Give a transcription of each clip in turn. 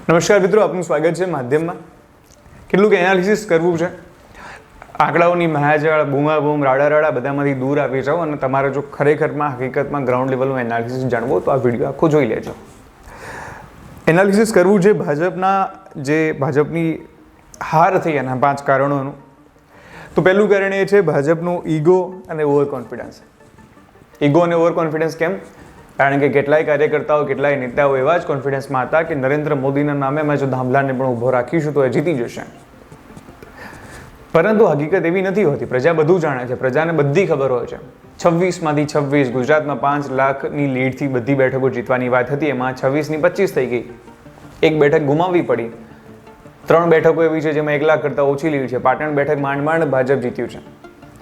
નમસ્કાર મિત્રો, આપનું સ્વાગત છે માધ્યમમાં. કેટલુંક એનાલિસિસ કરવું છે, આંકડાઓની મહાજાળ બૂમાબૂમ રાડા બધામાંથી દૂર આવી જાઓ અને તમારે જો ખરેખરમાં હકીકતમાં ગ્રાઉન્ડ લેવલનું એનાલિસિસ જાણવો તો આ વિડીયો આખો જોઈ લેજો. એનાલિસિસ કરવું છે ભાજપની હાર થઈ એના 5 કારણોનું. તો પહેલું કારણ એ છે ભાજપનું ઈગો અને ઓવર કોન્ફિડન્સ. ઈગો અને ઓવર કોન્ફિડન્સ કેમ? કારણ કે કેટલાય કાર્યકર્તાઓ, કેટલાય નેતાઓ એવા જ કોન્ફિડન્સમાં હતા કે નરેન્દ્ર મોદીના નામે અમે જો ધામલાને પણ ઊભો રાખીશું તો એ જીતી જશે. પરંતુ હકીકત એવી નથી હોતી. પ્રજા બધું જાણે છે, પ્રજાને બધી ખબર હોય છે. 26માંથી 26 ગુજરાતમાં 5 લાખની લીડથી બધી બેઠકો જીતવાની વાત હતી, એમાં 26ની 25 થઈ ગઈ. એક બેઠક ગુમાવવી પડી. 3 બેઠકો એવી છે જેમાં 1 લાખ કરતાં ઓછી લીડ છે. પાટણ બેઠક માંડ ભાજપ જીત્યું છે.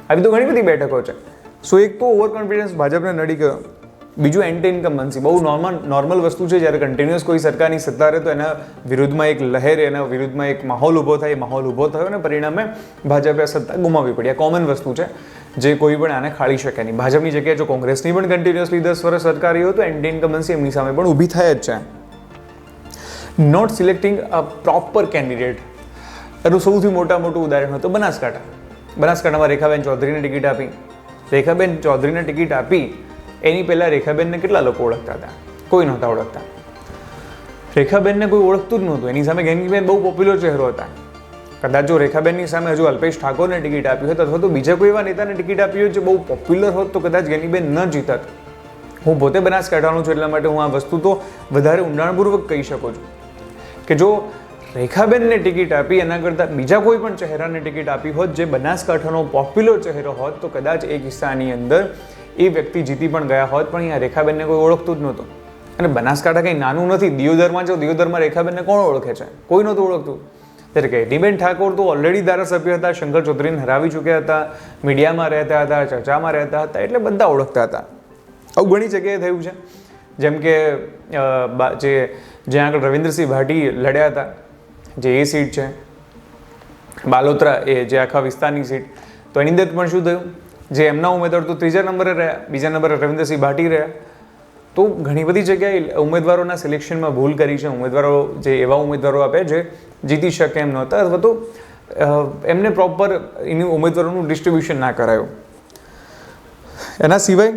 આવી તો ઘણી બધી બેઠકો છે. સો એક તો ઓવર કોન્ફિડન્સ ભાજપને નડી ગયો. બીજું એન્ટી ઇન્કમ્બન્સી. બહુ નોર્મલ વસ્તુ છે. જ્યારે કન્ટિન્યુઅસ કોઈ સરકારની સત્તા રહે તો એના વિરુદ્ધમાં એક લહેર, એના વિરુદ્ધમાં એક માહોલ ઊભો થાય. માહોલ ઊભો થયો અને પરિણામે ભાજપે સત્તા ગુમાવવી પડી. આ કોમન વસ્તુ છે જે કોઈ પણ આને ખાળી શકે નહીં. ભાજપની જગ્યાએ જો કોંગ્રેસની પણ કન્ટિન્યુઅસલી 10 વર્ષ સરકાર રહી હોય તો એન્ટી ઇન્કમ્બન્સી એમની સામે પણ ઊભી થાય જ છે. Not selecting a proper candidate, એનું સૌથી મોટું ઉદાહરણ હતું બનાસકાંઠા. બનાસકાંઠામાં રેખાબેન ચૌધરીને ટિકિટ આપી. રેખાબેન ચૌધરીને ટિકિટ આપી એની પહેલાં રેખાબેનને કેટલા લોકો ઓળખતા હતા? કોઈ નહોતા ઓળખતા. રેખાબેનને કોઈ ઓળખતું જ નહોતું. એની સામે ગેનીબેન બહુ પોપ્યુલર ચહેરો હતા. કદાચ જો રેખાબેનની સામે હજુ અલ્પેશ ઠાકોરને ટિકિટ આપી હોત અથવા તો બીજા કોઈ એવા નેતાને ટિકિટ આપી હોત જે બહુ પોપ્યુલર હોત તો કદાચ ગેનીબેન ન જીતત. હું પોતે બનાસકાંઠાનો છું એટલા માટે હું આ વસ્તુ તો વધારે ઊંડાણપૂર્વક કહી શકું છું કે જો રેખાબેનને ટિકિટ આપી એના કરતાં બીજા કોઈ પણ ચહેરાને ટિકિટ આપી હોત જે બનાસકાંઠાનો પોપ્યુલર ચહેરો હોત તો કદાચ એ કિસ્સાની અંદર એ વ્યક્તિ જીતી પણ ગયા હોત. પણ અહીંયા રેખાબેનને કોઈ ઓળખતું જ નહોતું. અને બનાસકાંઠા કંઈ નાનું નથી. દિયોદરમાં જો દિયોદરમાં રેખાબેનને કોણ ઓળખે છે? કોઈ નહોતું ઓળખતું. ત્યારે ગેનીબેન ઠાકોર તો ઓલરેડી ધારાસભ્ય હતા, શંકર ચૌધરીને હરાવી ચૂક્યા હતા, મીડિયામાં રહેતા હતા, ચર્ચામાં રહેતા હતા, એટલે બધા ઓળખતા હતા. આવું ઘણી જગ્યાએ થયું છે. જેમ કે જ્યાં આગળ રવિન્દ્રસિંહ ભાટી લડ્યા હતા, જે એ સીટ છે બાલોતરા, એ જે આખા વિસ્તારની સીટ, તો એની અંદર પણ શું થયું? જે એમના ઉમેદવાર તો 3જા નંબરે રહ્યા, 2જા નંબરે રવિન્દ્રસિંહ ભાટી રહ્યા. તો ઘણી બધી જગ્યાએ ઉમેદવારોના સિલેક્શનમાં ભૂલ કરી છે. ઉમેદવારો જે એવા ઉમેદવારો આપે જે જીતી શકે એમ નહોતા અથવા તો એમને પ્રોપર એની ઉમેદવારોનું ડિસ્ટ્રીબ્યુશન ના કરાયું. એના સિવાય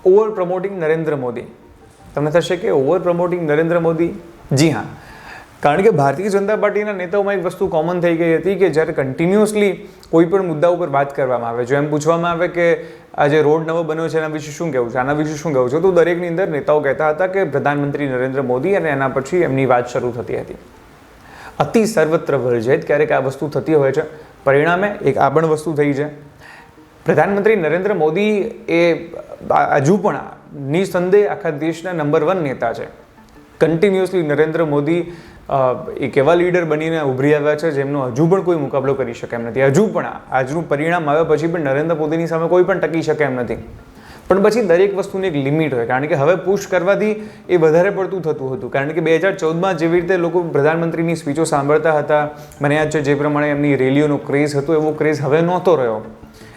ઓવર પ્રમોટિંગ નરેન્દ્ર મોદી. તમને થશે કે ઓવર પ્રમોટિંગ નરેન્દ્ર મોદી? જી હા, કારણ કે ભારતીય જનતા પાર્ટીના નેતાઓમાં એક વસ્તુ કોમન થઈ ગઈ હતી કે જ્યારે કન્ટિન્યુઅસલી કોઈ પણ મુદ્દા ઉપર વાત કરવામાં આવે, જો એમ પૂછવામાં આવે કે આ જે રોડ નવો બન્યો છે એના વિશે શું કહેવું છે, આના વિશે શું કહેવું છે, તો દરેકની અંદર નેતાઓ કહેતા હતા કે પ્રધાનમંત્રી નરેન્દ્ર મોદી, અને એના પછી એમની વાત શરૂ થતી હતી. અતિ સર્વત્ર વર્જિત ક્યારેક આ વસ્તુ થતી હોય છે. પરિણામે એક આ પણ વસ્તુ થઈ છે. પ્રધાનમંત્રી નરેન્દ્ર મોદી એ હજુ પણ નિસંદેહ આખા દેશના નંબર 1 નેતા છે. કન્ટિન્યુઅસલી નરેન્દ્ર મોદી એક એવા લીડર બનીને ઉભરી આવ્યા છે જેમનો હજુ પણ કોઈ મુકાબલો કરી શકે એમ નથી. હજુ પણ આજનું પરિણામ આવ્યા પછી પણ નરેન્દ્ર મોદીની સામે કોઈ પણ ટકી શકે એમ નથી. પણ પછી દરેક વસ્તુની એક લિમિટ હોય, કારણ કે હવે પુશ કરવાથી એ વધારે પડતું થતું હતું. કારણ કે 2014માં જેવી રીતે લોકો પ્રધાનમંત્રીની સ્પીચો સાંભળતા હતા, મને યાદ છે જે પ્રમાણે એમની રેલીઓનો ક્રેઝ હતો એવો ક્રેઝ હવે નહોતો રહ્યો.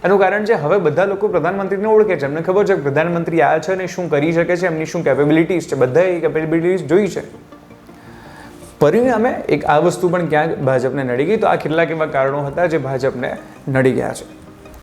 એનું કારણ છે હવે બધા લોકો પ્રધાનમંત્રીને ઓળખે છે. એમને ખબર છે કે પ્રધાનમંત્રી આ છે ને શું કરી શકે છે, એમની શું કેપેબિલિટીઝ છે, બધાએ કેપેબિલિટીઝ જોઈ છે. પરિણામે એક આ વસ્તુ પણ ક્યાંક ભાજપને નડી ગઈ. તો આ કેટલાક એવા કારણો હતા જે ભાજપને નડી ગયા છે.